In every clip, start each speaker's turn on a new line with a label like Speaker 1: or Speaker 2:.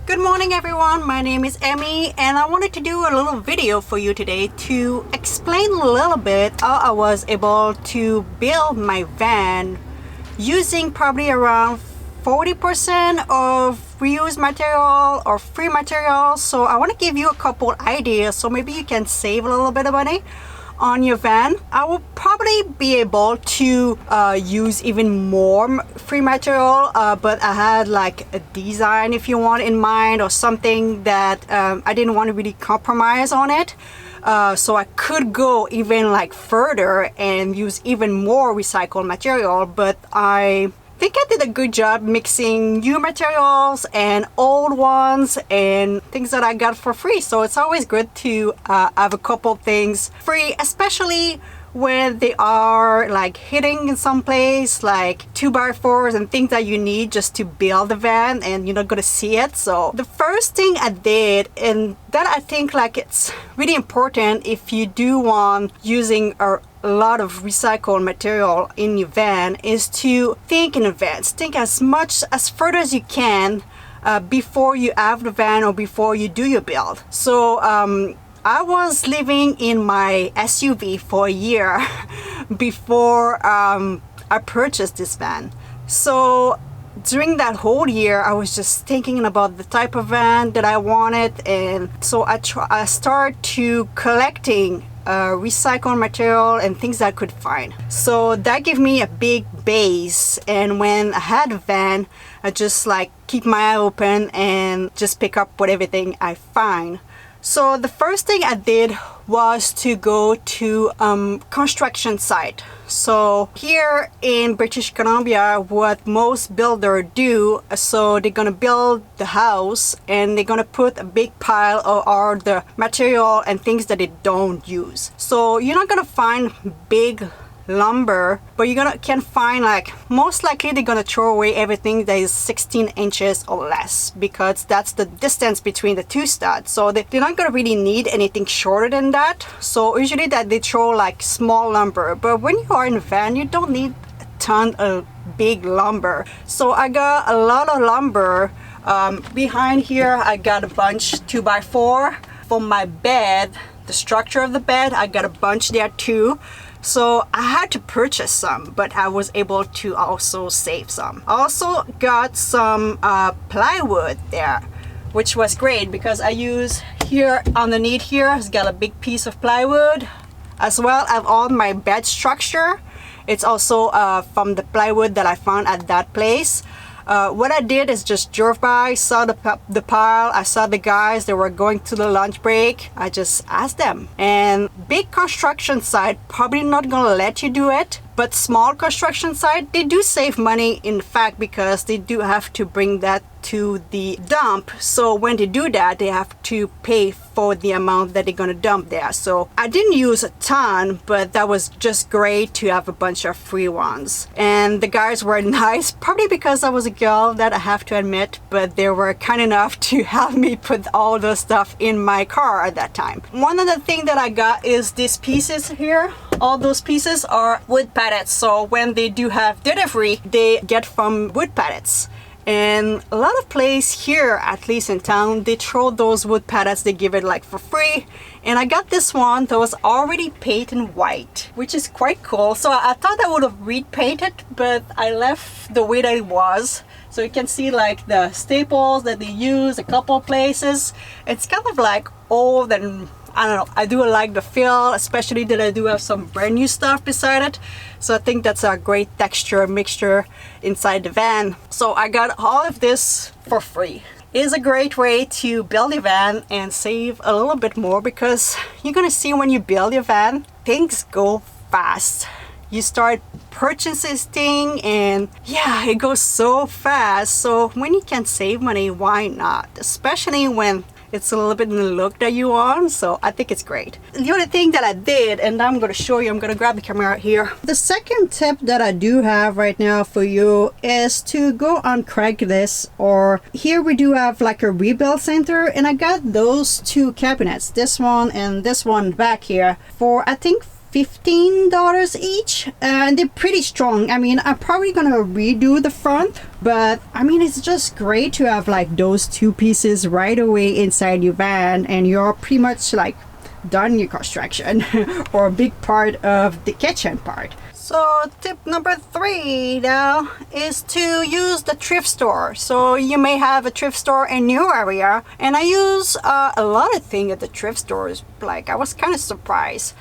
Speaker 1: Good morning everyone, my name is Emmy and I wanted to do a little video for you today to explain a little bit how I was able to build my van using probably around 40% of reused material or free material. So I want to give you a couple ideas so maybe you can save a little bit of money on your van. I will probably be able to use even more free material, but I had like a design, if you want, in mind, or something that I didn't want to really compromise on it. So I could go even like further and use even more recycled material, but I think I did a good job mixing new materials and old ones and things that I got for free. So it's always good to have a couple things free, especially when they are like hitting in some place, like 2x4s and things that you need just to build the van and you're not gonna see it. So the first thing I did, and that I think like it's really important if you do want using a lot of recycled material in your van, is to think in advance. Think as further as you can before you have the van or before you do your build. So I was living in my SUV for a year before I purchased this van. So during that whole year I was just thinking about the type of van that I wanted, and so I started to collecting recycled material and things that I could find. So that gave me a big base, and when I had a van I just like keep my eye open and just pick up with everything I find. So the first thing I did was to go to construction site. So here in British Columbia, what most builders do, so they're gonna build the house and they're gonna put a big pile of all the material and things that they don't use. So you're not gonna find big lumber, but can find, like, most likely they're gonna throw away everything that is 16 inches or less, because that's the distance between the two studs. So they're not gonna really need anything shorter than that. So usually that they throw like small lumber, but when you are in a van you don't need a ton of big lumber. So I got a lot of lumber. Behind here I got a bunch 2x4 for my bed, the structure of the bed. I got a bunch there too. So I had to purchase some, but I was able to also save some. I also got some plywood there, which was great because I use here underneath here, it's got a big piece of plywood, as well as all my bed structure. It's also from the plywood that I found at that place. What I did is just drove by, saw the pile, I saw the guys, they were going to the lunch break. I just asked them. And big construction site probably not gonna let you do it, but small construction site, they do save money, in fact, because they do have to bring that to the dump. So when they do that, they have to pay for the amount that they're gonna dump there. So I didn't use a ton, but that was just great to have a bunch of free ones. And the guys were nice, probably because I was a girl, that I have to admit, but they were kind enough to help me put all the stuff in my car at that time. One of the things that I got is these pieces here. All those pieces are wood pallets. So when they do have delivery, they get from wood pallets. And a lot of places here, at least in town, they throw those wood pallets, they give it like for free. And I got this one that was already painted white, which is quite cool. So I thought I would have repainted, but I left the way that it was. So you can see like the staples that they use a couple places. It's kind of like old, and I don't know, I do like the feel, especially that I do have some brand new stuff beside it. So I think that's a great texture mixture inside the van. So I got all of this for free. It is a great way to build a van and save a little bit more, because you're gonna see when you build your van, things go fast. You start purchasing things and yeah, it goes so fast. So when you can save money, why not? Especially when it's a little bit in the look that you want. So I think it's great. The other thing that I did, and I'm going to show you, I'm going to grab the camera here. The second tip that I do have right now for you is to go on Craigslist, or here we do have like a rebuild center, and I got those two cabinets, this one and this one back here, for I think $15 each, and they're pretty strong. I mean, I'm probably gonna redo the front, but I mean, it's just great to have like those two pieces right away inside your van, and you're pretty much like done your construction or a big part of the kitchen part. So tip number 3 now is to use the thrift store. So you may have a thrift store in your area, and I use a lot of things at the thrift stores. Like, I was kind of surprised.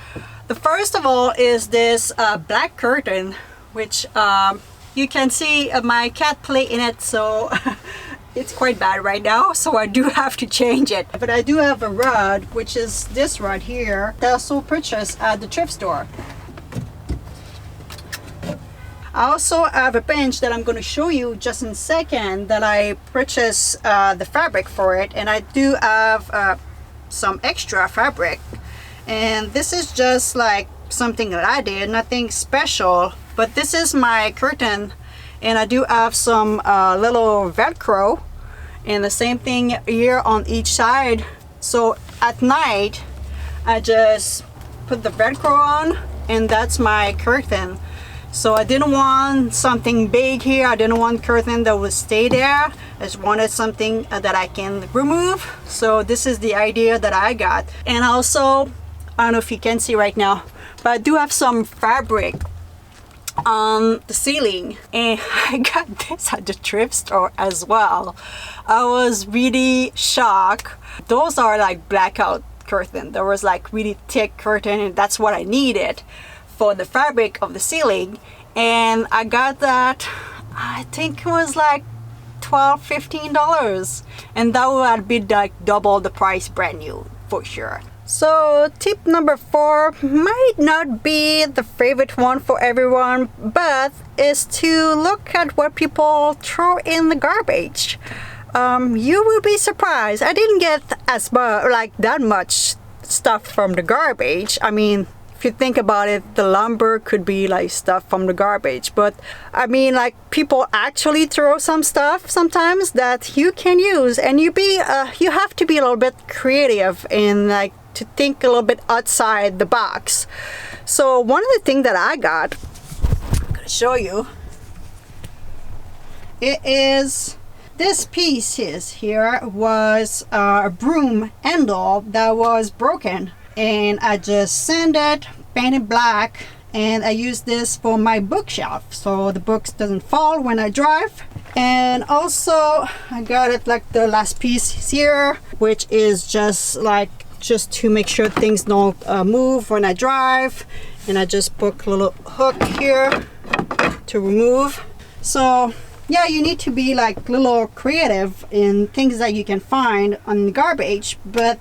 Speaker 1: The first of all is this black curtain, which you can see my cat play in it, so it's quite bad right now, so I do have to change it. But I do have a rod, which is this rod here, that I also purchased at the thrift store. I also have a bench that I'm going to show you just in a second that I purchased the fabric for it, and I do have some extra fabric, and this is just like something that I did, nothing special, but this is my curtain, and I do have some little Velcro, and the same thing here on each side. So at night I just put the Velcro on, and that's my curtain. So I didn't want something big here. I didn't want curtain that would stay there. I just wanted something that I can remove. So this is the idea that I got. And also, I don't know if you can see right now, but I do have some fabric on the ceiling, and I got this at the thrift store as well. I was really shocked. Those are like blackout curtain. There was like really thick curtain, and that's what I needed for the fabric of the ceiling. And I got that, I think it was like $12-15, and that would be like double the price brand new for sure. So tip number 4 might not be the favorite one for everyone, but is to look at what people throw in the garbage. You will be surprised. I didn't get as much, like that much stuff from the garbage. I mean, if you think about it, the lumber could be like stuff from the garbage, but I mean, like, people actually throw some stuff sometimes that you can use, and you have to be a little bit creative and like to think a little bit outside the box. So one of the things that I got, I'm gonna show you, it is this piece here was a broom handle that was broken, and I just sanded, painted black, and I use this for my bookshelf so the books doesn't fall when I drive. And also I got it like the last piece here, which is just to make sure things don't move when I drive, and I just put a little hook here to remove. So yeah, you need to be like a little creative in things that you can find on the garbage, but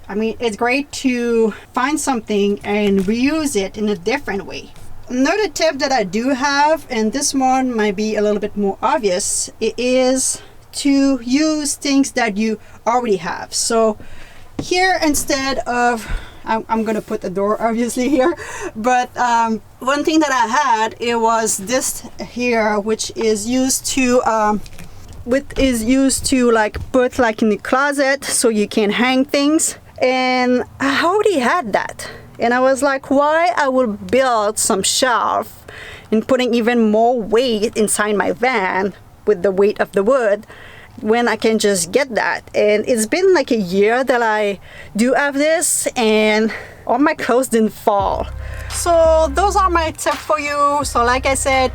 Speaker 1: I mean, it's great to find something and reuse it in a different way. Another tip that I do have, and this one might be a little bit more obvious, it is to use things that you already have. So here, instead of, I'm gonna put the door obviously here, but one thing that I had, it was this here, which is used to like put like in the closet so you can hang things. And I already had that, and I was like, why I would build some shelf and putting even more weight inside my van with the weight of the wood when I can just get that. And it's been like a year that I do have this, and all my clothes didn't fall. So those are my tips for you. So like I said,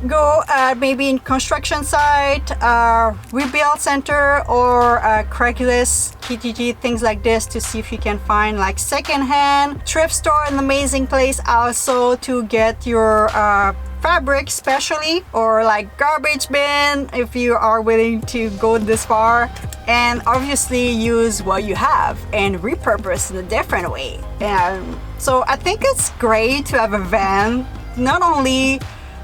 Speaker 1: go maybe in construction site, rebuild center, or Craigslist, Kijiji, things like this, to see if you can find like secondhand. Thrift store, an amazing place also to get your fabric, especially, or like garbage bin if you are willing to go this far. And obviously use what you have and repurpose in a different way. And so I think it's great to have a van. Not only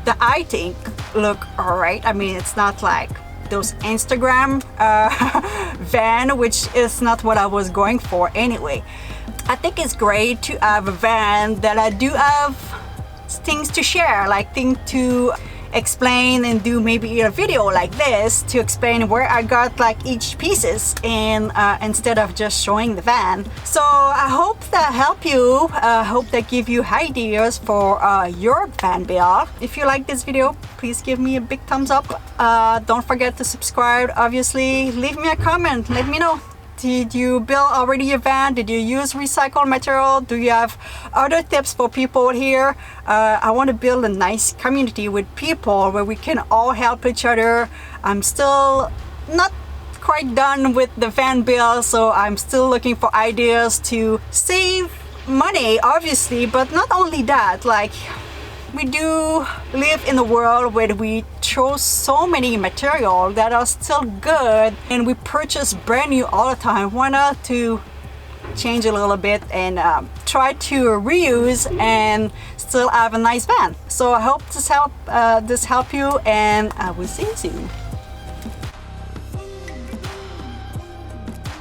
Speaker 1: that I think look alright, I mean, it's not like those Instagram van, which is not what I was going for anyway. I think it's great to have a van that I do have things to share, like things to explain and do maybe a video like this to explain where I got like each pieces, and instead of just showing the van. So I hope that help you. Hope that give you ideas for your van build. If you like this video, please give me a big thumbs up. Don't forget to subscribe. Obviously, leave me a comment. Let me know. Did you build already a van? Did you use recycled material? Do you have other tips for people here? I want to build a nice community with people where we can all help each other. I'm still not quite done with the van build, so I'm still looking for ideas to save money, obviously, but not only that, like, we do live in a world where we throw so many material that are still good and we purchase brand new all the time. Why not to change a little bit and try to reuse and still have a nice van? So I hope this help you, and I will see you soon.